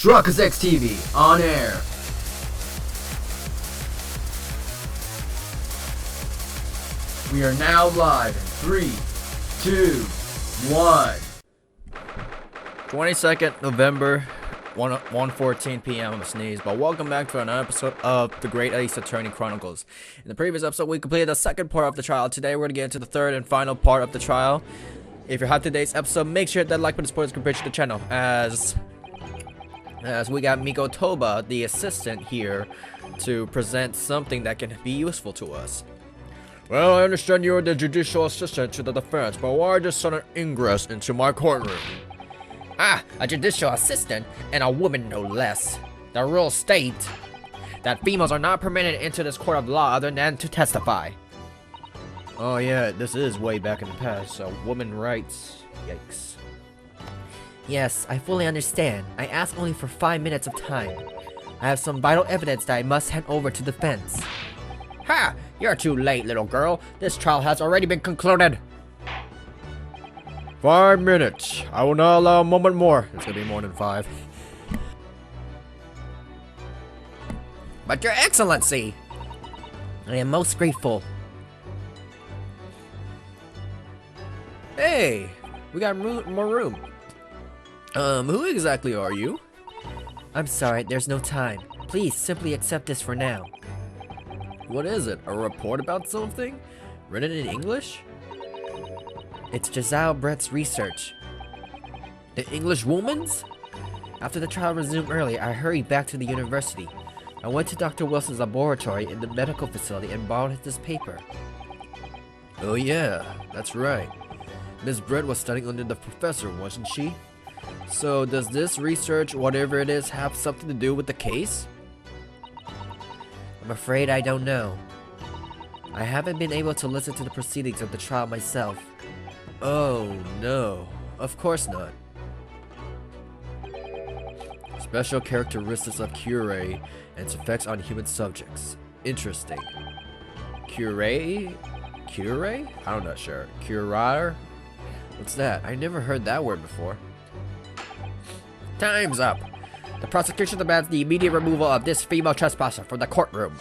Chronicles TV on air. We are now live in 3, 2, 1. 22nd November, 1:14 p.m. I'm a sneeze, but welcome back to another episode of the Great Ace Attorney Chronicles. In the previous episode, we completed the second part of the trial. Today, we're going to get into the third and final part of the trial. If you're hyped today's episode, make sure that like button supports contribute to the channel, as we got Miko Toba, the assistant, here to present something that can be useful to us. Well, I understand you're the judicial assistant to the defense, but why just sudden ingress into my courtroom? Ah, a judicial assistant, and a woman no less. The rules state that females are not permitted into this court of law other than to testify. Oh yeah, this is way back in the past, so women rights, yikes. Yes, I fully understand. I asked only for 5 minutes of time. I have some vital evidence that I must hand over to defense. Ha! You're too late, little girl. This trial has already been concluded. 5 minutes. I will not allow a moment more. It's gonna be more than 5. But your excellency, I am most grateful. Hey, we got more room. Who exactly are you? I'm sorry, there's no time. Please simply accept this for now. What is it? A report about something? Written in English? It's Giselle Brett's research. The English woman's? After the trial resumed early, I hurried back to the university. I went to Dr. Wilson's laboratory in the medical facility and borrowed this paper. Oh yeah, that's right. Miss Brett was studying under the professor, wasn't she? So does this research, whatever it is, have something to do with the case? I'm afraid I don't know. I haven't been able to listen to the proceedings of the trial myself. Oh no, of course not. Special characteristics of Curie and its effects on human subjects. Interesting. Curie? Curie? I'm not sure. Curare? What's that? I never heard that word before. Time's up. The prosecution demands the immediate removal of this female trespasser from the courtroom.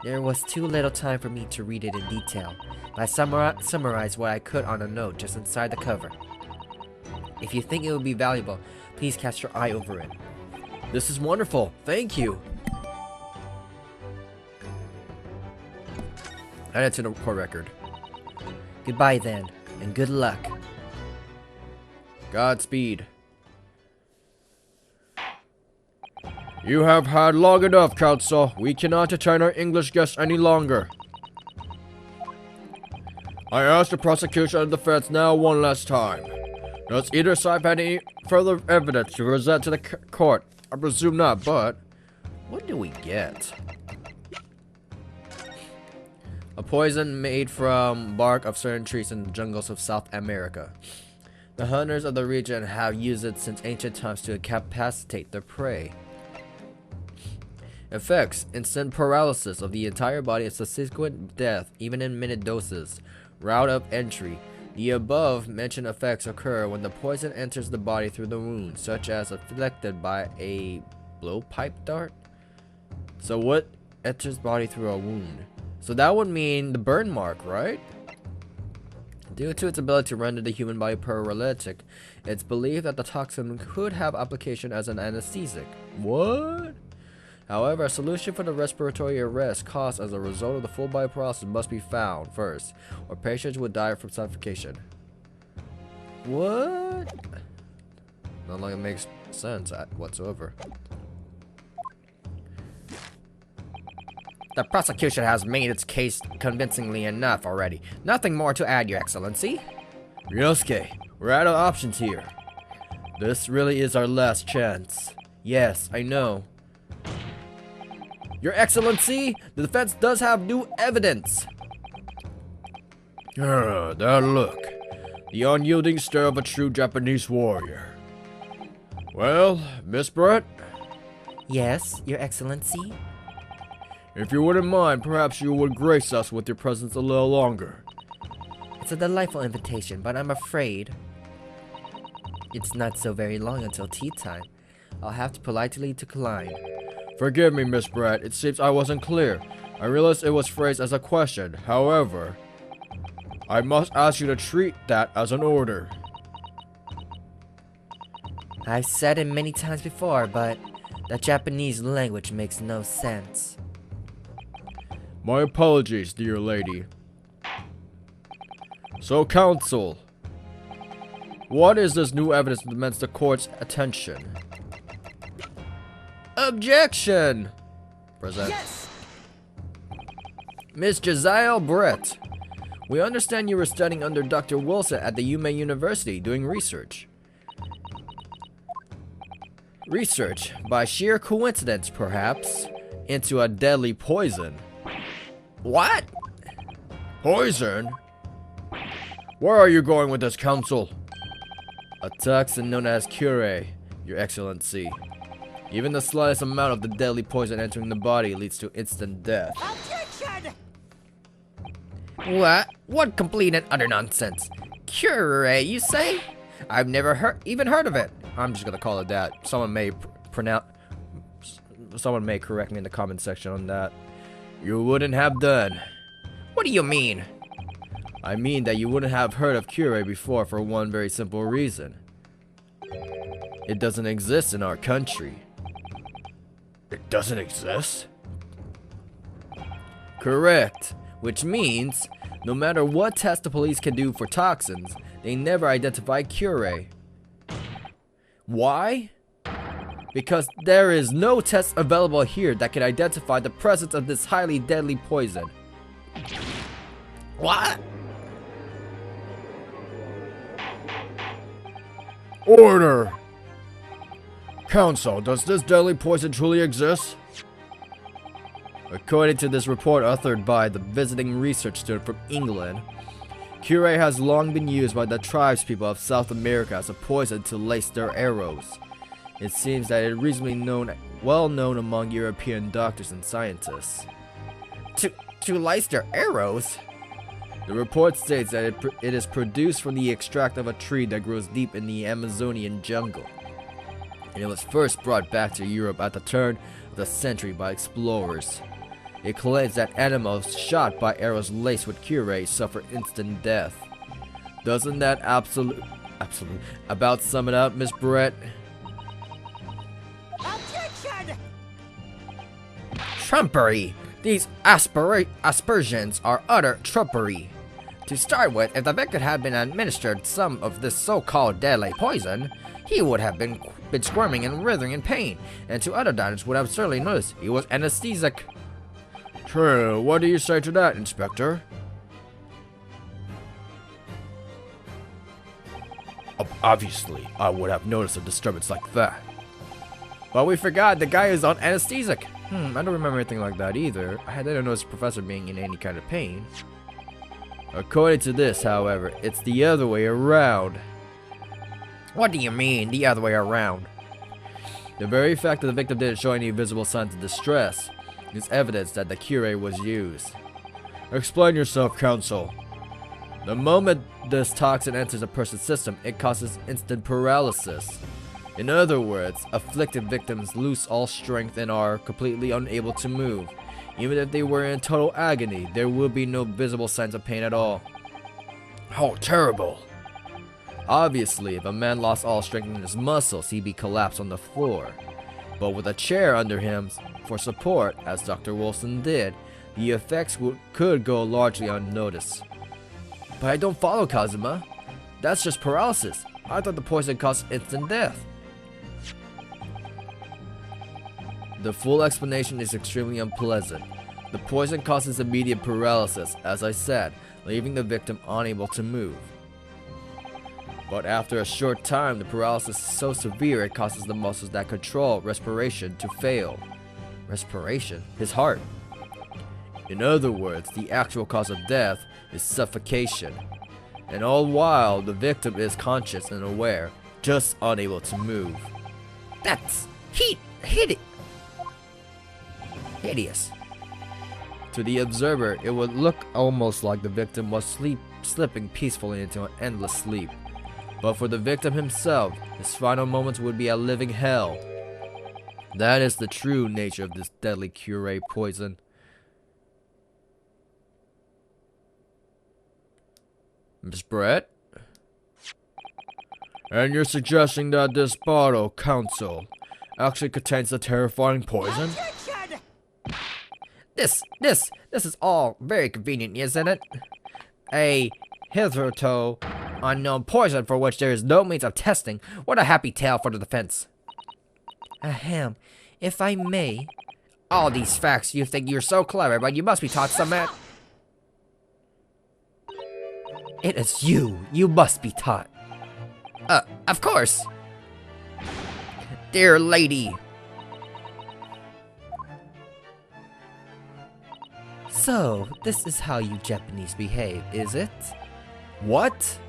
There was too little time for me to read it in detail, but I summarized what I could on a note just inside the cover. If you think it would be valuable, please cast your eye over it. This is wonderful. Thank you. Add it to the court record. Goodbye then, and good luck. Godspeed. You have had long enough, counsel. We cannot detain our English guests any longer. I ask the prosecution and defense now one last time. Does either side have any further evidence to present to the court? I presume not, but what do we get? A poison made from bark of certain trees in the jungles of South America. The hunters of the region have used it since ancient times to incapacitate their prey. Effects: instant paralysis of the entire body and subsequent death, even in minute doses. Route of entry: the above mentioned effects occur when the poison enters the body through the wound, such as afflicted by a blowpipe dart. So what enters body through a wound? So that would mean the burn mark, right? Due to its ability to render the human body paralytic, it's believed that the toxin could have application as an anesthetic. What? However, a solution for the respiratory arrest caused as a result of the full body paralysis must be found first, or patients would die from suffocation. What? Not like it makes sense whatsoever. The prosecution has made its case convincingly enough already. Nothing more to add, Your Excellency. Ryosuke, we're out of options here. This really is our last chance. Yes, I know. Your Excellency, the defense does have new evidence. That look. The unyielding stare of a true Japanese warrior. Well, Miss Brett? Yes, Your Excellency? If you wouldn't mind, perhaps you would grace us with your presence a little longer. It's a delightful invitation, but I'm afraid it's not so very long until tea time. I'll have to politely decline. Forgive me, Miss Brett. It seems I wasn't clear. I realized it was phrased as a question. However, I must ask you to treat that as an order. I've said it many times before, but the Japanese language makes no sense. My apologies, dear lady. So, counsel, what is this new evidence that demands the court's attention? Objection! Present. Yes! Miss Josiah Brett, we understand you were studying under Dr. Wilson at the Yume University doing research. Research, by sheer coincidence perhaps, into a deadly poison. What? Poison? Where are you going with this, counsel? A toxin known as Cure, Your Excellency. Even the slightest amount of the deadly poison entering the body leads to instant death. Objection! What complete and utter nonsense. Cure, you say? I've never even heard of it. I'm just gonna call it that. Someone may correct me in the comment section on that. You wouldn't have done. What do you mean? I mean that you wouldn't have heard of Cure before for one very simple reason. It doesn't exist in our country. It doesn't exist? Correct. Which means, no matter what test the police can do for toxins, they never identify Cure. Why? Because there is no test available here that can identify the presence of this highly deadly poison. What? Order! Counsel, does this deadly poison truly exist? According to this report authored by the visiting research student from England, Cure has long been used by the tribespeople of South America as a poison to lace their arrows. It seems that it is reasonably well known among European doctors and scientists. To lace their arrows? The report states that it is produced from the extract of a tree that grows deep in the Amazonian jungle, and it was first brought back to Europe at the turn of the century by explorers. It claims that animals shot by arrows laced with Cure suffer instant death. Doesn't that absolute about sum it up, Miss Brett? Objection! Trumpery! These aspersions are utter trumpery. To start with, if the victim had been administered some of this so-called deadly poison, he would have been squirming and writhing in pain, and two other doctors would have certainly noticed he was anesthetic. True. What do you say to that, Inspector? Obviously, I would have noticed a disturbance like that. But we forgot the guy is on anesthetic. I don't remember anything like that either. I didn't notice the professor being in any kind of pain. According to this, however, it's the other way around. What do you mean, the other way around? The very fact that the victim didn't show any visible signs of distress is evidence that the Cure was used. Explain yourself, counsel. The moment this toxin enters a person's system, it causes instant paralysis. In other words, afflicted victims lose all strength and are completely unable to move. Even if they were in total agony, there will be no visible signs of pain at all. How terrible! Obviously, if a man lost all strength in his muscles, he'd be collapsed on the floor. But with a chair under him for support, as Dr. Wilson did, the effects could go largely unnoticed. But I don't follow, Kazuma. That's just paralysis. I thought the poison caused instant death. The full explanation is extremely unpleasant. The poison causes immediate paralysis, as I said, leaving the victim unable to move. But after a short time, the paralysis is so severe it causes the muscles that control respiration to fail. Respiration? His heart. In other words, the actual cause of death is suffocation. And all while the victim is conscious and aware, just unable to move. That's hideous. To the observer, it would look almost like the victim was slipping peacefully into an endless sleep. But for the victim himself, his final moments would be a living hell. That is the true nature of this deadly curare poison. Miss Brett? And you're suggesting that this bottle, Council, actually contains the terrifying poison? This is all very convenient, isn't it? A hitherto unknown poison for which there is no means of testing. What a happy tale for the defense. Ahem, if I may. All these facts, you think you're so clever, but you must be taught some It is you. You must be taught. Of course. Dear lady. So, this is how you Japanese behave, is it? What?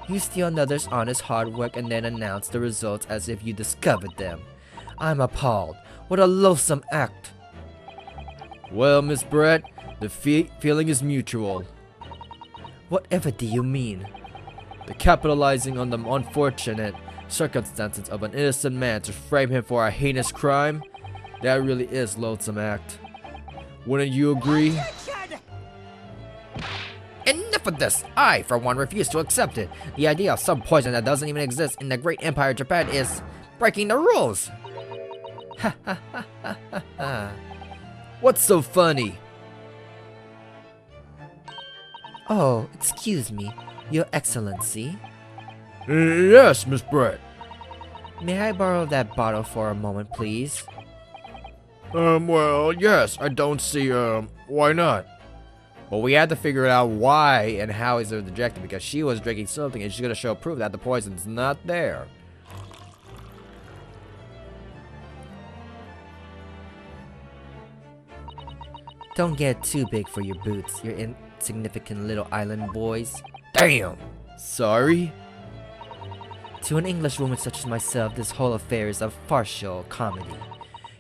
You steal another's honest hard work and then announce the results as if you discovered them. I'm appalled. What a loathsome act. Well, Miss Brett, the feeling is mutual. Whatever do you mean? The capitalizing on the unfortunate circumstances of an innocent man to frame him for a heinous crime, that really is loathsome act. Wouldn't you agree? Enough of this! I, for one, refuse to accept it. The idea of some poison that doesn't even exist in the great empire of Japan is breaking the rules. Ha ha ha ha ha ha. What's so funny? Oh, excuse me, Your Excellency. Yes, Miss Brett. May I borrow that bottle for a moment, please? Well, yes, I don't see, why not? Well, we had to figure out why and how he's rejected, because she was drinking something and she's gonna show proof that the poison's not there. Don't get too big for your boots, you insignificant little island boys. Damn! Sorry? To an English woman such as myself, this whole affair is a farcical comedy.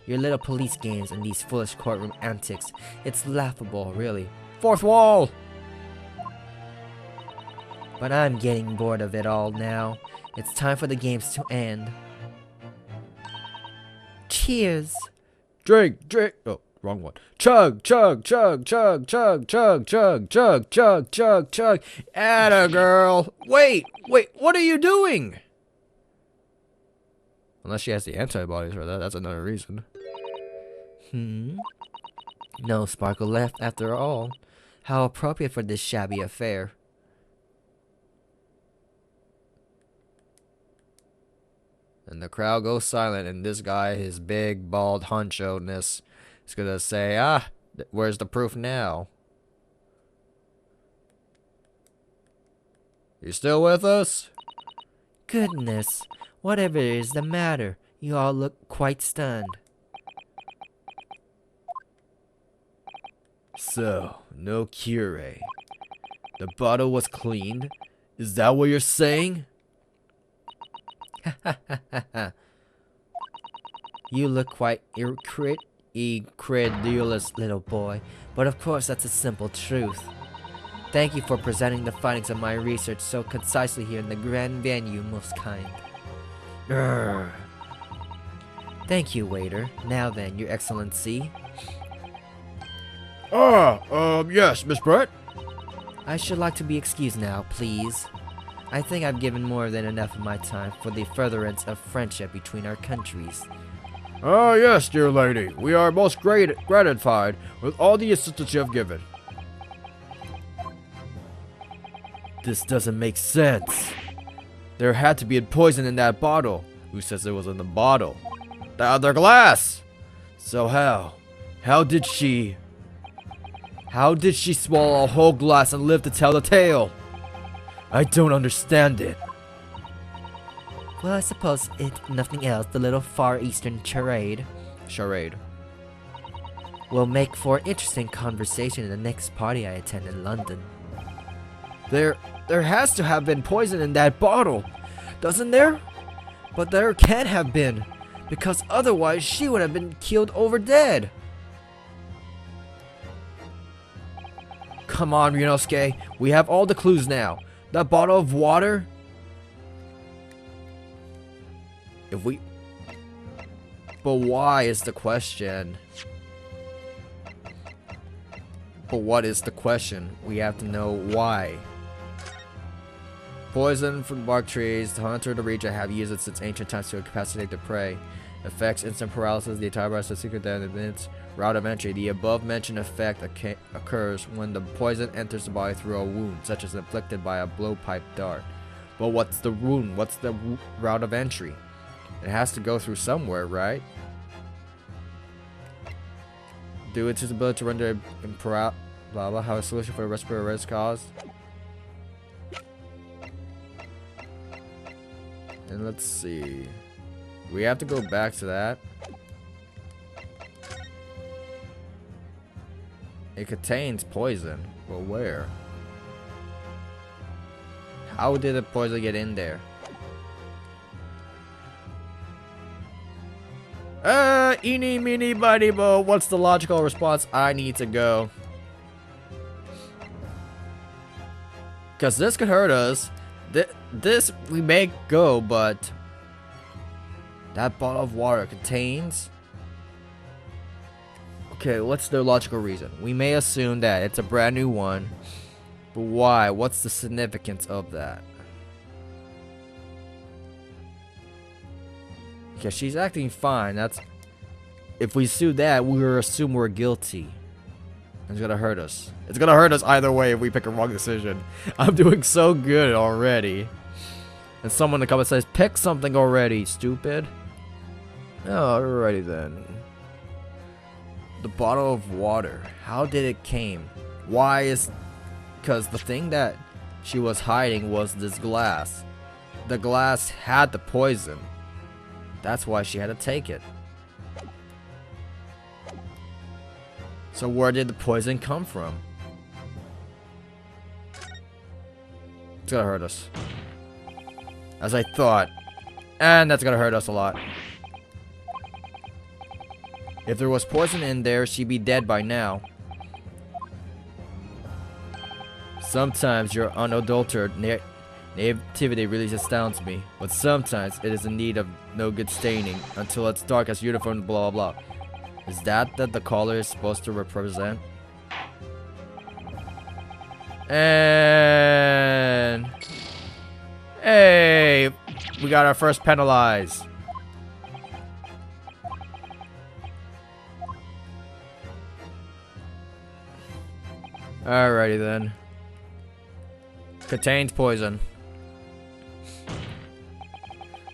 Your little police games and these foolish courtroom antics, it's laughable, really. Fourth wall! But I'm getting bored of it all now. It's time for the games to end. Cheers! Drink! Oh, wrong one. Chug, chug, chug, chug, chug, chug, chug, chug, chug, chug, chug. Atta girl! Wait, what are you doing? Unless she has the antibodies for that, that's another reason. No sparkle left after all. How appropriate for this shabby affair. And the crowd goes silent, and this guy, his big, bald honcho-ness, is gonna say, where's the proof now? You still with us? Goodness, whatever is the matter? You all look quite stunned. So, no cure. The bottle was cleaned? Is that what you're saying? You look quite incredulous, little boy, but of course that's a simple truth. Thank you for presenting the findings of my research so concisely here in the grand venue, most kind. Thank you, waiter. Now then, Your Excellency. Yes, Miss Brett? I should like to be excused now, please. I think I've given more than enough of my time for the furtherance of friendship between our countries. Yes, dear lady. We are most gratified with all the assistance you have given. This doesn't make sense. There had to be a poison in that bottle. Who says it was in the bottle? The other glass! So how did she swallow a whole glass and live to tell the tale? I don't understand it. Well, I suppose if nothing else, the little Far Eastern charade will make for interesting conversation in the next party I attend in London. There has to have been poison in that bottle, doesn't there? But there can't have been, because otherwise she would have been killed over dead. Come on, Ryunosuke, we have all the clues now. That bottle of water? But why is the question? But what is the question? We have to know why. Poison from bark trees. The hunter of the region have used it since ancient times to incapacitate the prey. Affects instant paralysis. The entire body is secret that admits route of entry. The above mentioned effect occurs when the poison enters the body through a wound, such as inflicted by a blowpipe dart. But what's the wound? What's the route of entry? It has to go through somewhere, right? Due to its ability to render blah blah. How a solution for a respiratory risk caused. And let's see. We have to go back to that. It contains poison, but where? How did the poison get in there? Eeny, meeny, miny, mo. What's the logical response? I need to go. Because this could hurt us. This we may go, but that bottle of water contains. Okay, what's the logical reason? We may assume that it's a brand new one, but why? What's the significance of that? Because she's acting fine. That's if we sue that, we'll assume we're guilty. It's gonna hurt us. It's gonna hurt us either way if we pick a wrong decision. I'm doing so good already. And someone in the comments says, pick something already, stupid. Alrighty then. The bottle of water. How did it came? Why is... Because the thing that she was hiding was this glass. The glass had the poison. That's why she had to take it. So where did the poison come from? It's gonna hurt us. As I thought. And that's gonna hurt us a lot. If there was poison in there, she'd be dead by now. Sometimes your unadulterated naivety really astounds me. But sometimes it is in need of no good staining until it's dark as uniform, blah blah blah. Is that the color is supposed to represent? And... Hey! We got our first penalize. Alrighty then. Contains poison.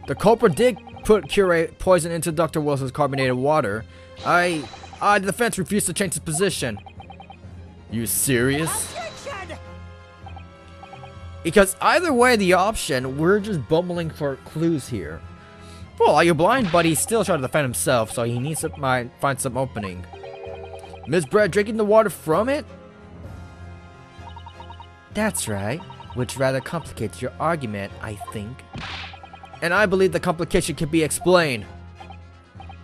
The culprit did put curate poison into Dr. Wilson's carbonated water. The defense refused to change its position. You serious? Because either way the option, we're just bumbling for clues here. Well, are you blind? But he's still trying to defend himself, so he needs to find some opening. Miss Brett drinking the water from it? That's right, which rather complicates your argument, I think. And I believe the complication can be explained.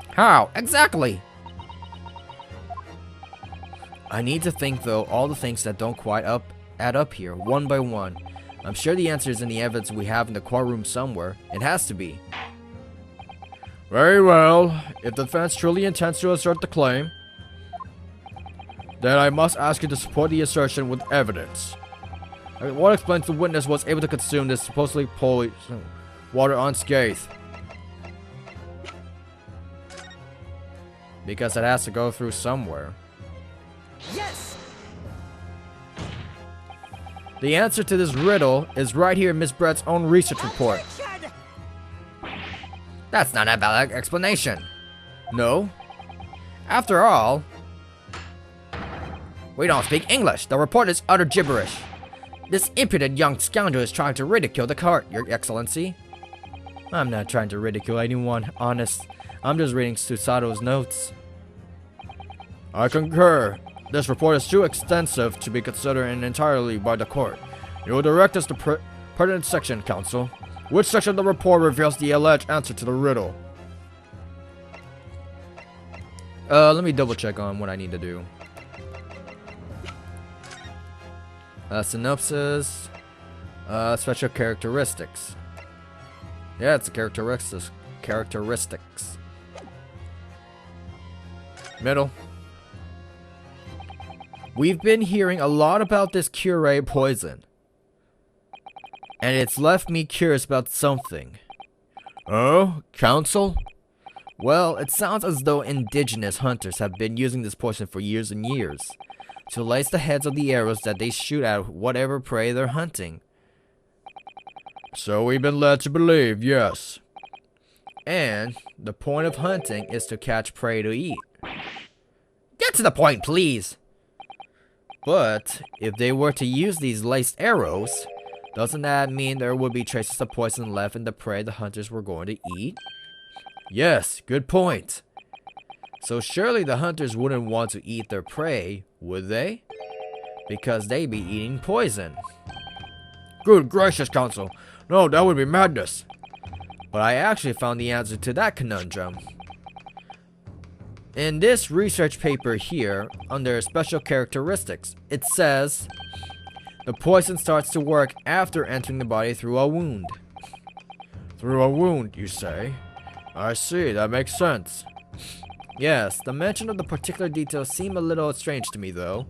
How? Exactly! I need to think, though, all the things that don't quite add up here, one by one. I'm sure the answer is in the evidence we have in the courtroom somewhere. It has to be. Very well. If the defense truly intends to assert the claim, then I must ask you to support the assertion with evidence. What explains the witness was able to consume this supposedly poison water unscathed? Because it has to go through somewhere. Yes! The answer to this riddle is right here in Miss Brett's own research report. That's not a valid explanation. No. After all, we don't speak English. The report is utter gibberish. This impudent young scoundrel is trying to ridicule the court, Your Excellency. I'm not trying to ridicule anyone, honest. I'm just reading Susato's notes. I concur. This report is too extensive to be considered entirely by the court. You will direct us to pertinent section, counsel. Which section of the report reveals the alleged answer to the riddle? Let me double check on what I need to do. Synopsis. Special characteristics. Yeah, it's the characteristics. Middle. We've been hearing a lot about this Curie poison, and it's left me curious about something. Oh, Council? Well, it sounds as though indigenous hunters have been using this poison for years and years to lace the heads of the arrows that they shoot at whatever prey they're hunting. So we've been led to believe, yes. And the point of hunting is to catch prey to eat. Get to the point, please! But if they were to use these laced arrows, doesn't that mean there would be traces of poison left in the prey the hunters were going to eat? Yes, good point. So surely the hunters wouldn't want to eat their prey, would they? Because they'd be eating poison. Good gracious, Council. No, that would be madness. But I actually found the answer to that conundrum. In this research paper here, under special characteristics, it says the poison starts to work after entering the body through a wound. Through a wound, you say? I see, that makes sense. Yes, the mention of the particular details seem a little strange to me though.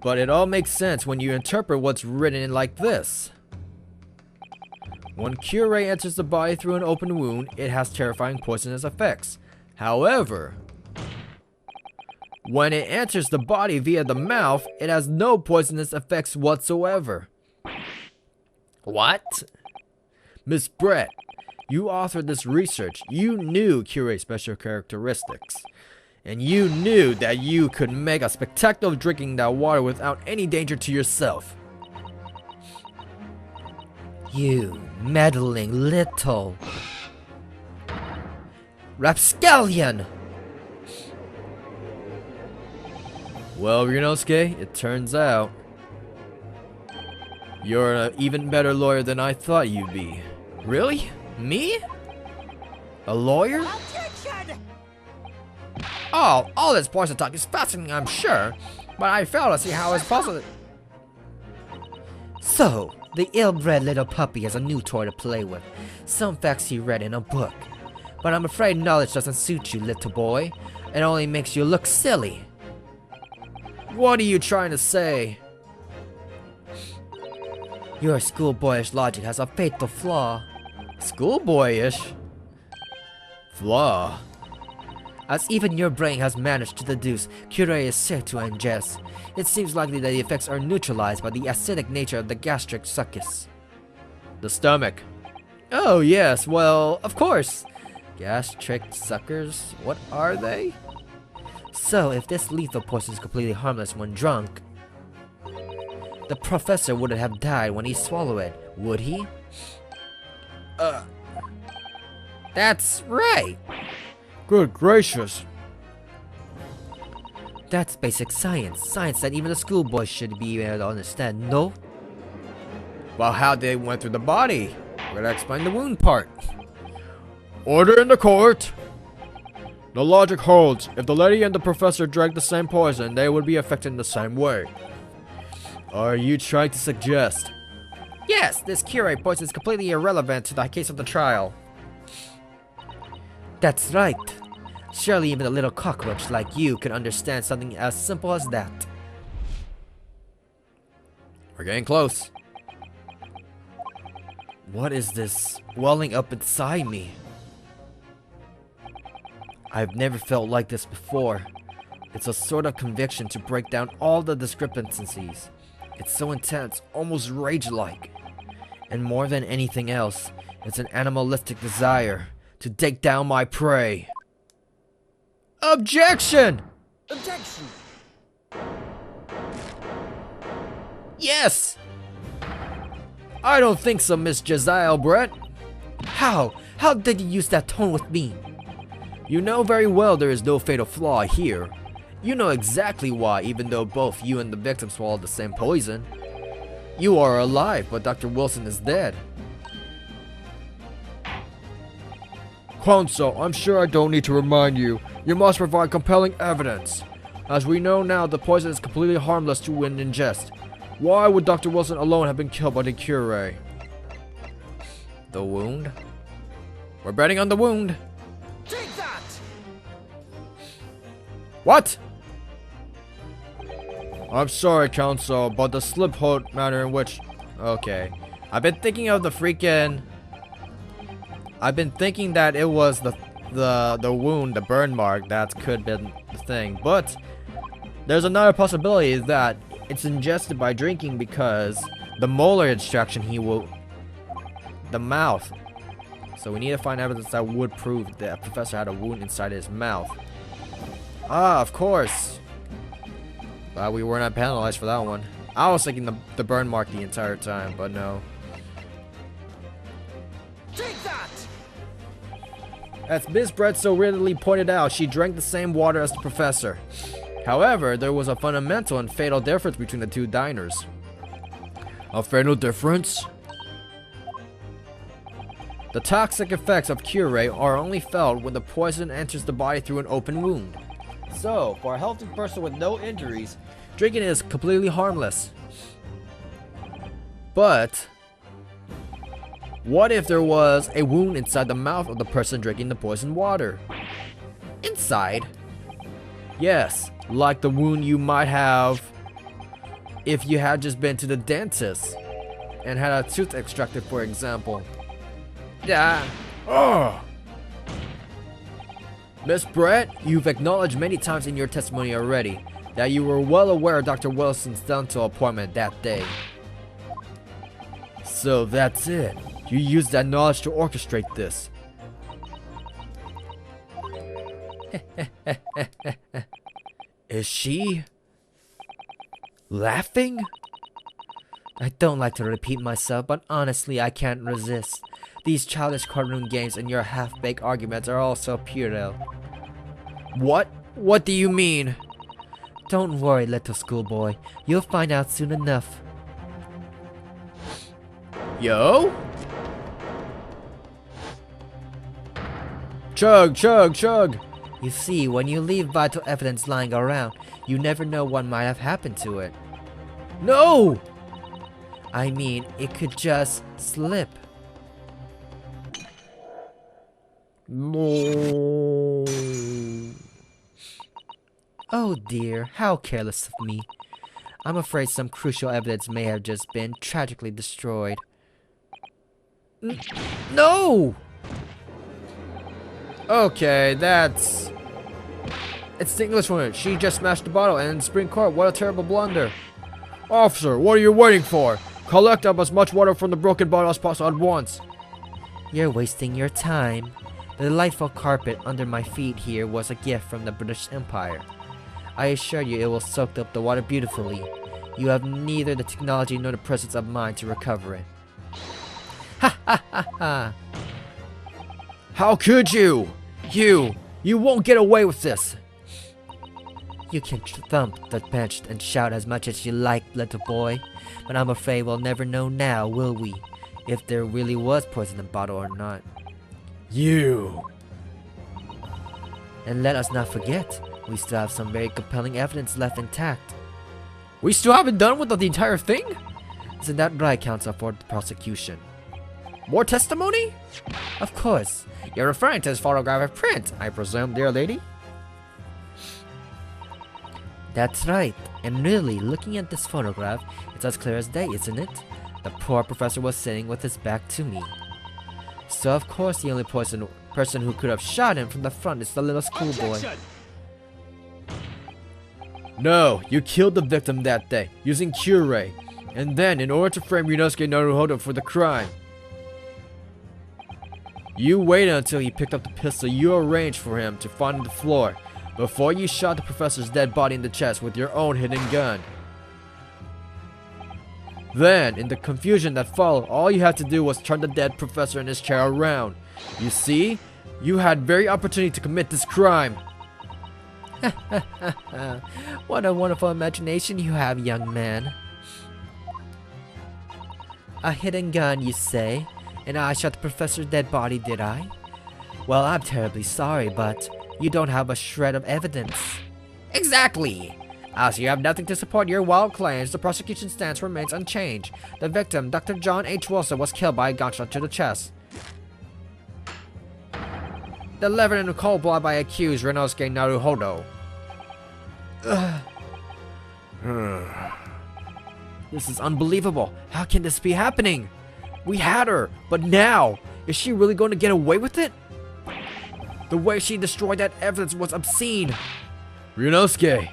But it all makes sense when you interpret what's written like this. When Curie enters the body through an open wound, it has terrifying poisonous effects. However, when it enters the body via the mouth, it has no poisonous effects whatsoever. What? Miss Brett, you authored this research. You knew Curie's special characteristics. And you knew that you could make a spectacle of drinking that water without any danger to yourself. You meddling little rapscallion! Well, Ryunosuke, it turns out you're an even better lawyer than I thought you'd be. Really? Me? A lawyer? Oh, all this poison talk is fascinating, I'm sure, but I fail to see how it's possible. So, the ill-bred little puppy has a new toy to play with. Some facts he read in a book. But I'm afraid knowledge doesn't suit you, little boy. It only makes you look silly. What are you trying to say? Your schoolboyish logic has a fatal flaw. Schoolboyish? Flaw? As even your brain has managed to deduce, Curie is safe to ingest. It seems likely that the effects are neutralized by the acidic nature of the gastric succus. The stomach. Oh yes, well, of course. Gastric suckers? What are they? So, if this lethal poison is completely harmless when drunk, the professor wouldn't have died when he swallowed it, would he? That's right! Good gracious. That's basic science. Science that even a schoolboy should be able to understand, no? Well, how they went through the body? We're gonna explain the wound part. Order in the court! The logic holds. If the lady and the professor drank the same poison, they would be affected in the same way. Are you trying to suggest? Yes, this Curie poison is completely irrelevant to the case of the trial. That's right. Surely even a little cockroach like you can understand something as simple as that. We're getting close. What is this welling up inside me? I've never felt like this before. It's a sort of conviction to break down all the discrepancies. It's so intense, almost rage-like. And more than anything else, it's an animalistic desire to take down my prey. Objection! Objection! Yes! I don't think so, Miss Josiah Brett. How? How did you use that tone with me? You know very well there is no fatal flaw here. You know exactly why, even though both you and the victim swallowed the same poison. You are alive, but Dr. Wilson is dead. Counsel, I'm sure I don't need to remind you. You must provide compelling evidence. As we know now, the poison is completely harmless to when ingest. Why would Dr. Wilson alone have been killed by the Curie? The wound? We're betting on the wound. Take that! What? I'm sorry, Counsel, but the slip hold manner in which... Okay. I've been thinking of the freaking... I've been thinking that it was the wound, the burn mark, that could have been the thing. But there's another possibility that it's ingested by drinking because the molar extraction he will... The mouth. So we need to find evidence that would prove that Professor had a wound inside his mouth. Ah, of course. We were not penalized for that one. I was thinking the burn mark the entire time, but no. Take that! As Miss Brett so readily pointed out, she drank the same water as the professor. However, there was a fundamental and fatal difference between the two diners. A fatal difference? The toxic effects of curare are only felt when the poison enters the body through an open wound. So, for a healthy person with no injuries, drinking is completely harmless. But what if there was a wound inside the mouth of the person drinking the poisoned water? Inside? Yes, like the wound you might have if you had just been to the dentist and had a tooth extracted, for example. Yeah. Ugh. Miss Brett, you've acknowledged many times in your testimony already that you were well aware of Dr. Wilson's dental appointment that day. So that's it. You used that knowledge to orchestrate this. Is she laughing? I don't like to repeat myself, but honestly, I can't resist. These childish courtroom games and your half-baked arguments are all so puerile. What? What do you mean? Don't worry, little schoolboy. You'll find out soon enough. Yo? Chug, chug, chug. You see, when you leave vital evidence lying around, you never know what might have happened to it. No! I mean, it could just slip. No. Oh dear, how careless of me. I'm afraid some crucial evidence may have just been tragically destroyed. No! Okay, that's... It's the English woman. She just smashed the bottle and in Spring Court. What a terrible blunder. Officer, what are you waiting for? Collect up as much water from the broken bottle as possible at once. You're wasting your time. The delightful carpet under my feet here was a gift from the British Empire. I assure you it will soak up the water beautifully. You have neither the technology nor the presence of mind to recover it. Ha ha ha ha! How could you? You won't get away with this. You can thump the bench and shout as much as you like, little boy, but I'm afraid we'll never know now, will we? If there really was poison in the bottle or not. You. And let us not forget, we still have some very compelling evidence left intact. We still haven't done with the entire thing? Isn't that right, counsel for the prosecution? More testimony? Of course. You're referring to this photographic print, I presume, dear lady? That's right. And really, looking at this photograph, it's as clear as day, isn't it? The poor professor was sitting with his back to me. So of course the only person who could have shot him from the front is the little schoolboy. No, you killed the victim that day, using curare, and then in order to frame Ryunosuke Naruhodo for the crime, you waited until he picked up the pistol you arranged for him to find on the floor, before you shot the professor's dead body in the chest with your own hidden gun. Then, in the confusion that followed, all you had to do was turn the dead professor in his chair around. You see? You had very opportunity to commit this crime. What a wonderful imagination you have, young man. A hidden gun, you say? And I shot the professor's dead body, did I? Well, I'm terribly sorry, but you don't have a shred of evidence. Exactly! As you have nothing to support your wild claims, the prosecution's stance remains unchanged. The victim, Dr. John H. Wilson, was killed by a gunshot to the chest. Delivered in a cold blood by accused Ryunosuke Naruhodo. This is unbelievable. How can this be happening? We had her, but now, is she really going to get away with it? The way she destroyed that evidence was obscene. Ryunosuke.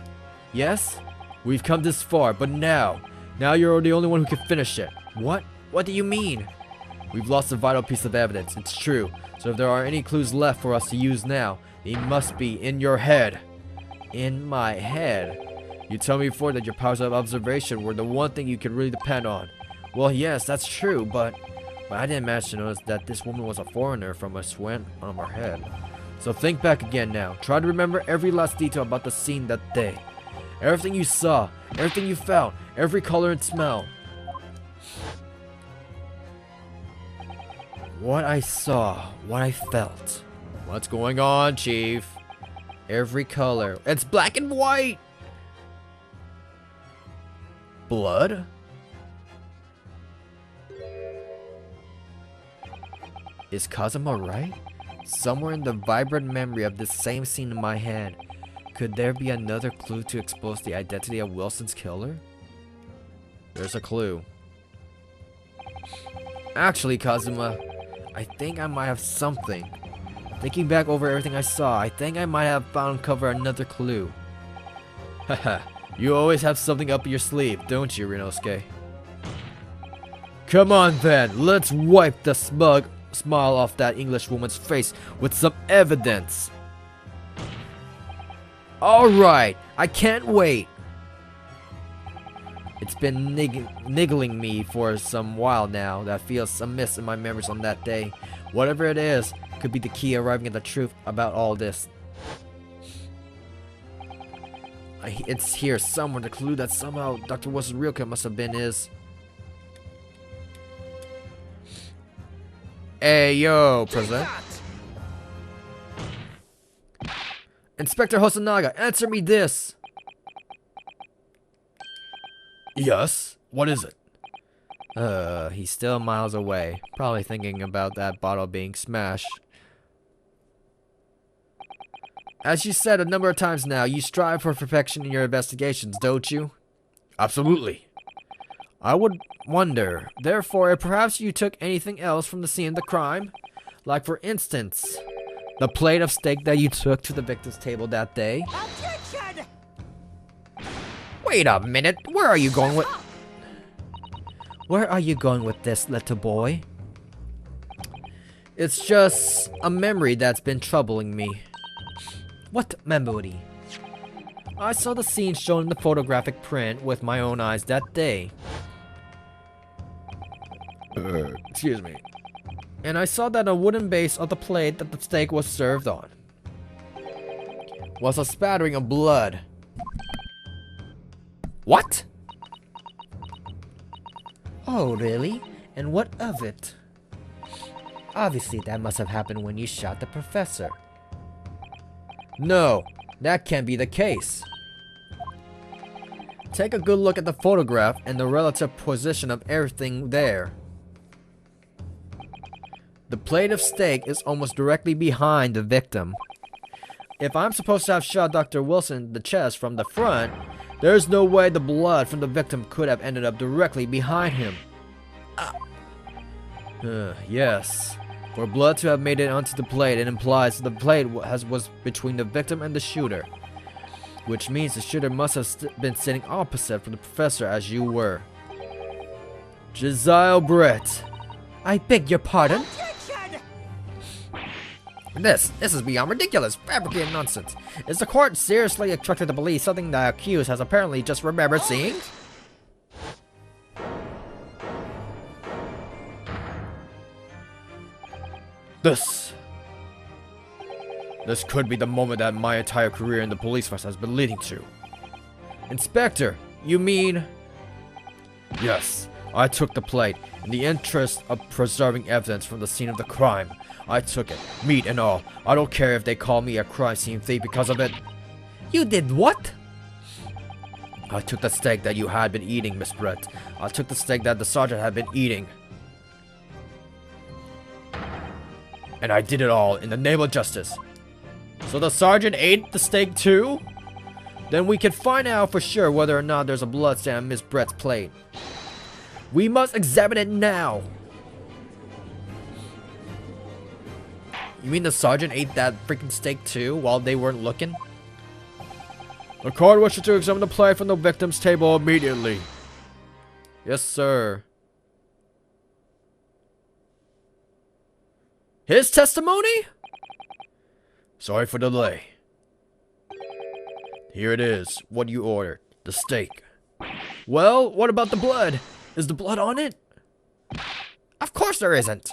Yes? We've come this far, but now you're the only one who can finish it. What? What do you mean? We've lost a vital piece of evidence, it's true. So if there are any clues left for us to use now, they must be in your head. In my head? You told me before that your powers of observation were the one thing you could really depend on. Well, yes, that's true, but I didn't manage to notice that this woman was a foreigner from a sweat on her head. So think back again now. Try to remember every last detail about the scene that day. Everything you saw, everything you felt, every color and smell. What I saw, what I felt. What's going on, Chief? Every color. It's black and white! Blood? Is Kazuma right? Somewhere in the vibrant memory of this same scene in my head, could there be another clue to expose the identity of Wilson's killer? There's a clue. Actually, Kazuma, I think I might have something. Thinking back over everything I saw, I think I might have uncovered another clue. Haha, you always have something up your sleeve, don't you, Ryunosuke? Come on then, let's wipe the smug smile off that English woman's face with some evidence. Alright, I can't wait. It's been niggling me for some while now. That feels amiss in my memories on that day. Whatever it is, could be the key arriving at the truth about all this. It's here somewhere. The clue that somehow Dr. Wilson's real killer must have been is... Hey, yo, present. Inspector Hosonaga, answer me this. Yes? What is it? He's still miles away. Probably thinking about that bottle being smashed. As you said a number of times now, you strive for perfection in your investigations, don't you? Absolutely. I would wonder, therefore, if perhaps you took anything else from the scene of the crime? Like, for instance, the plate of steak that you took to the victim's table that day? Objection! Wait a minute, where are you going with... Where are you going with this, little boy? It's just a memory that's been troubling me. What memory? I saw the scene shown in the photographic print with my own eyes that day. Excuse me. And I saw that a wooden base of the plate that the steak was served on was a spattering of blood. What? Oh, really? And what of it? Obviously, that must have happened when you shot the professor. No, that can't be the case. Take a good look at the photograph and the relative position of everything there. The plate of steak is almost directly behind the victim. If I'm supposed to have shot Dr. Wilson in the chest from the front, there's no way the blood from the victim could have ended up directly behind him. Yes. For blood to have made it onto the plate, it implies the plate was between the victim and the shooter. Which means the shooter must have been sitting opposite from the professor as you were. Josiah Brett. I beg your pardon? This is beyond ridiculous, fabricated nonsense. Is the court seriously expected to believe something the accused has apparently just remembered seeing? This could be the moment that my entire career in the police force has been leading to. Inspector, you mean? Yes, I took the plate. In the interest of preserving evidence from the scene of the crime, I took it, meat and all. I don't care if they call me a crime scene thief because of it. You did what? I took the steak that you had been eating, Miss Brett. I took the steak that the sergeant had been eating. And I did it all in the name of justice. So the sergeant ate the steak too? Then we can find out for sure whether or not there's a blood stain on Miss Brett's plate. We must examine it now. You mean the sergeant ate that freaking steak too while they weren't looking? The court wishes to examine the plate from the victim's table immediately. Yes, sir. His testimony? Sorry for the delay. Here it is, what you ordered. The steak. Well, what about the blood? Is the blood on it? Of course there isn't.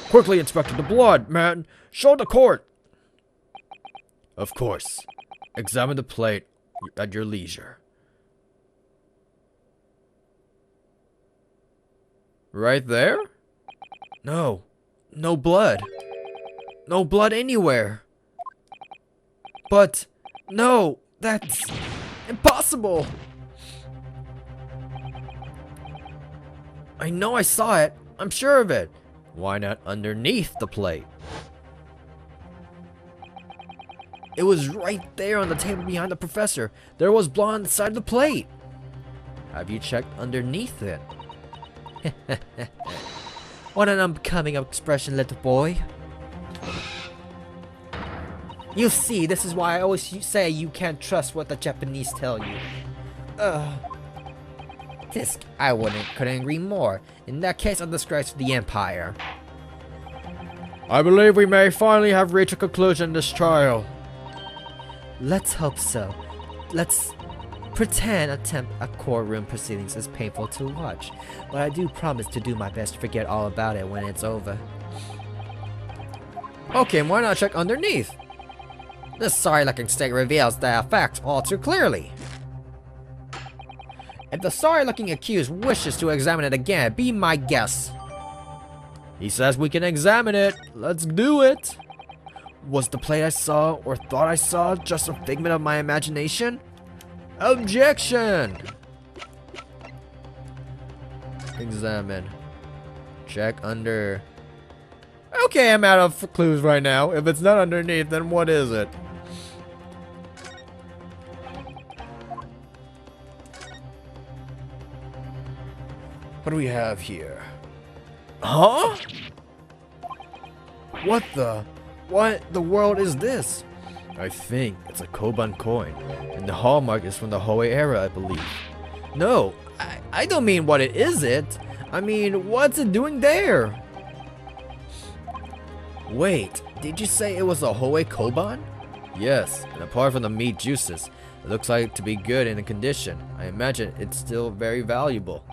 Quickly, Inspector, the blood, man. Show the court. Of course. Examine the plate at your leisure. Right there? No. No blood. No blood anywhere. But, no, that's impossible. I know I saw it. I'm sure of it. Why not underneath the plate? It was right there on the table behind the professor. There was blood on the side of the plate. Have you checked underneath it? What an unbecoming expression, little boy. You see, this is why I always say you can't trust what the Japanese tell you. I couldn't agree more. In that case, I'll disgrace the Empire. I believe we may finally have reached a conclusion in this trial. Let's hope so. Let's pretend attempt a courtroom proceedings is painful to watch, but I do promise to do my best to forget all about it when it's over. Okay, why not check underneath? This sorry-looking steak reveals the fact all too clearly. If the sorry-looking accused wishes to examine it again, be my guest. He says we can examine it. Let's do it. Was the plate I saw or thought I saw just a figment of my imagination? Objection! Examine. Check under. Okay, I'm out of clues right now. If it's not underneath, then what is it? What do we have here? Huh? What the world is this? I think it's a Koban coin, and the hallmark is from the Hoei era, I believe. No, I don't mean what it is it. I mean, what's it doing there? Wait, did you say it was a Hoei Koban? Yes, and apart from the meat juices, it looks like to be good in condition. I imagine it's still very valuable.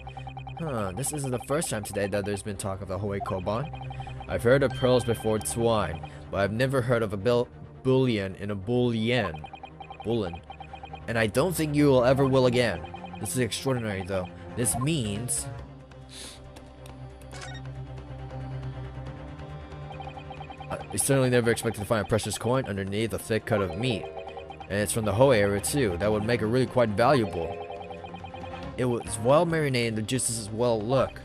This isn't the first time today that there's been talk of the Hoei Koban. I've heard of pearls before swine, but I've never heard of a bullion in a bullion. And I don't think you will ever will again. This is extraordinary though. This means... I certainly never expected to find a precious coin underneath a thick cut of meat. And it's from the Hoei era too. That would make it really quite valuable. It was well marinated, the juices as well look.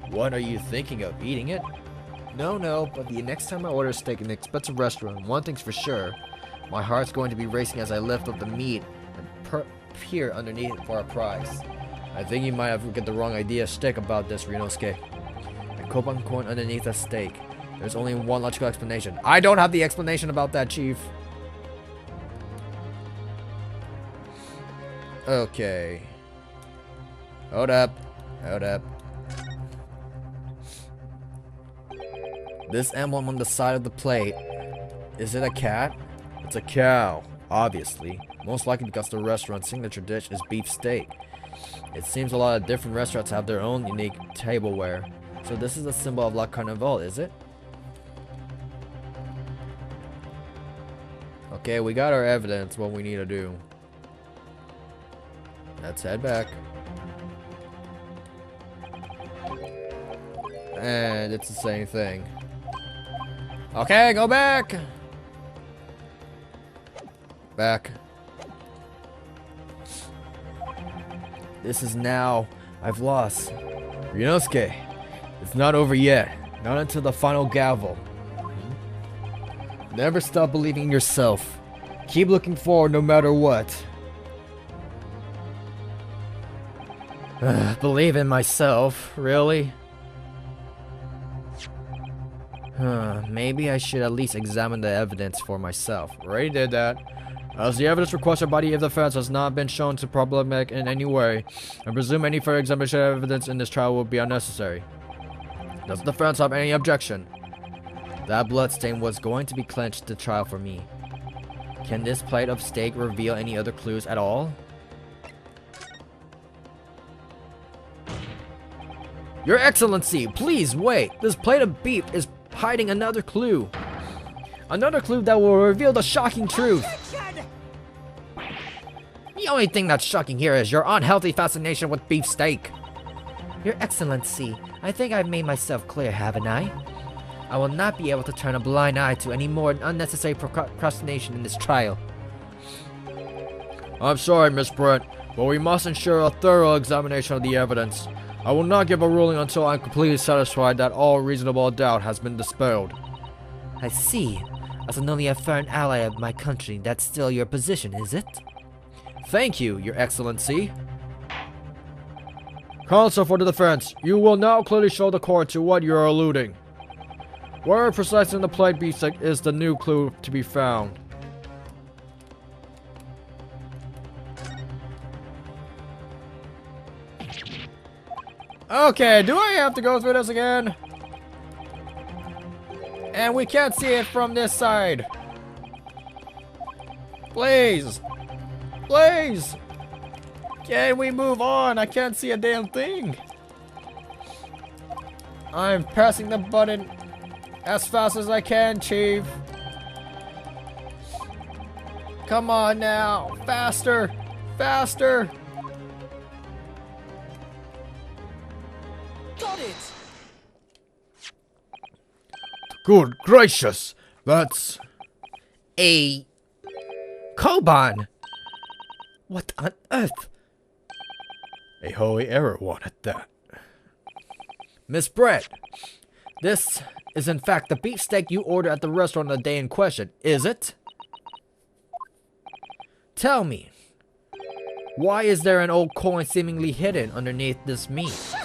What are you thinking of, eating it? No, but the next time I order a steak in an expensive restaurant, one thing's for sure. My heart's going to be racing as I lift up the meat and peer underneath for a prize. I think you might have got the wrong idea stick about this, Ryunosuke. A Koban coin underneath a steak. There's only one logical explanation. I don't have the explanation about that, Chief. Okay. Hold up. This emblem on the side of the plate. Is it a cat? It's a cow, obviously. Most likely because the restaurant's signature dish is beef steak. It seems a lot of different restaurants have their own unique tableware. So this is a symbol of La Carnival, is it? Okay, we got our evidence, what we need to do. Let's head back. And it's the same thing. Okay, go back! Back. This is now... I've lost. Ryunosuke, it's not over yet. Not until the final gavel. Never stop believing in yourself. Keep looking forward no matter what. Believe in myself, really? Maybe I should at least examine the evidence for myself. Already did that. As the evidence requested by the defense has not been shown to problematic in any way, I presume any further examination of evidence in this trial will be unnecessary. Does the defense have any objection? That bloodstain was going to be clenched to trial for me. Can this plate of steak reveal any other clues at all? Your Excellency, please wait. This plate of beef is hiding another clue. Another clue that will reveal the shocking truth. The only thing that's shocking here is your unhealthy fascination with beefsteak. Your Excellency, I think I've made myself clear, haven't I? I will not be able to turn a blind eye to any more unnecessary procrastination in this trial. I'm sorry, Miss Brent, but we must ensure a thorough examination of the evidence. I will not give a ruling until I'm completely satisfied that all reasonable doubt has been dispelled. I see. As an only a foreign ally of my country, that's still your position, is it? Thank you, Your Excellency. Counsel for the defense, you will now clearly show the court to what you are alluding. Where precisely in the plate beefsteak is the new clue to be found? Okay, do I have to go through this again? And we can't see it from this side. Please. Please. Can we move on? I can't see a damn thing. I'm pressing the button as fast as I can, Chief. Come on now. Faster. Faster. Got it! Good gracious. That's A Koban! What on earth? a holy error one at that. Miss Brett, this is in fact the beefsteak you ordered at the restaurant the day in question, is it? Tell me, why is there an old coin seemingly hidden underneath this meat?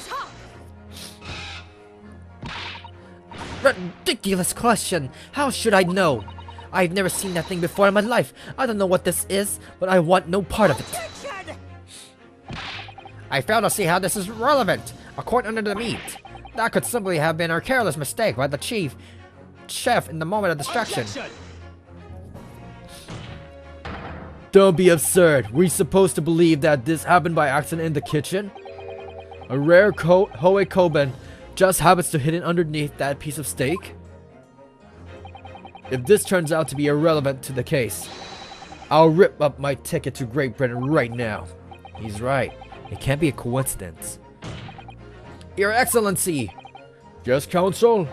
Ridiculous question! How should I know? I've never seen that thing before in my life. I don't know what this is, but I want no part of it. I fail to see how this is relevant. A coin under the meat. That could simply have been a careless mistake by the chef in the moment of distraction. Don't be absurd. We're supposed to believe that this happened by accident in the kitchen? A rare Hoe Koben just happens to hidden underneath that piece of steak? If this turns out to be irrelevant to the case, I'll rip up my ticket to Great Britain right now. He's right. It can't be a coincidence. Your Excellency! Yes, Counsel?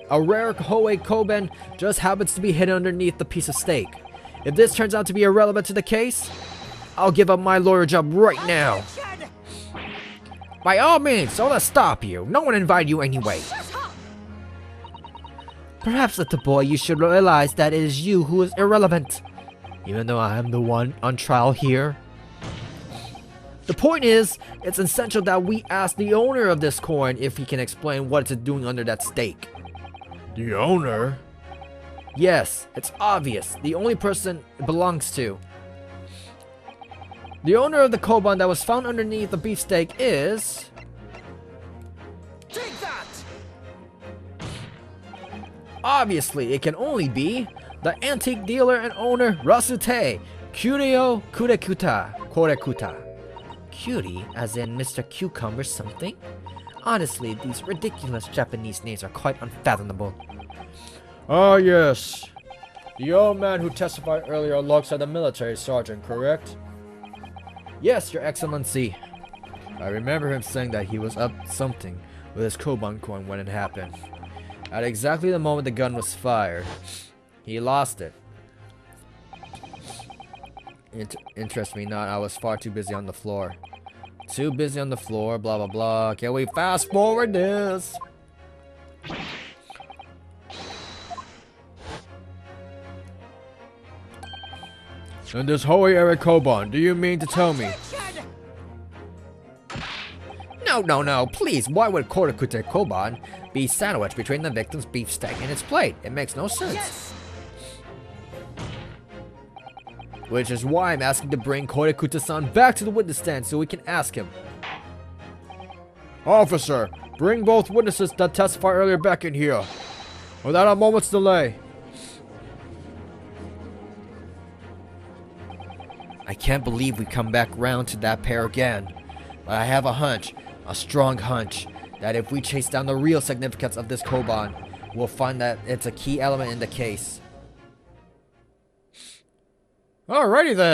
A rare Hoe Koben just happens to be hidden underneath the piece of steak. If this turns out to be irrelevant to the case, I'll give up my lawyer job right now. By all means, don't let stop you. No one invited you anyway. Perhaps, little boy, you should realize that it is you who is irrelevant, even though I am the one on trial here. The point is, it's essential that we ask the owner of this coin if he can explain what it's doing under that steak. The owner? Yes, it's obvious. The only person it belongs to. The owner of the koban that was found underneath the beefsteak is... Take that! Obviously, it can only be the antique dealer and owner Rasute Kuryo Korekuta. Cutie, as in Mr. Cucumber something? Honestly, these ridiculous Japanese names are quite unfathomable. Ah, yes. The old man who testified earlier alongside the military sergeant, correct? Yes, Your Excellency. I remember him saying that he was up something with his koban coin when it happened. At exactly the moment the gun was fired, he lost it. Interest me not, I was far too busy on the floor. Too busy on the floor, blah blah blah. Can we fast forward this? And this Hoey Eric Koban, do you mean to tell me? No, please, why would Korakute Koban be sandwiched between the victim's beefsteak and its plate? It makes no sense. Yes! Which is why I'm asking to bring Korakute-san back to the witness stand so we can ask him. Officer, bring both witnesses that testified earlier back in here. Without a moment's delay. I can't believe we come back round to that pair again. But I have a hunch, a strong hunch, that if we chase down the real significance of this Koban, we'll find that it's a key element in the case. Alrighty then.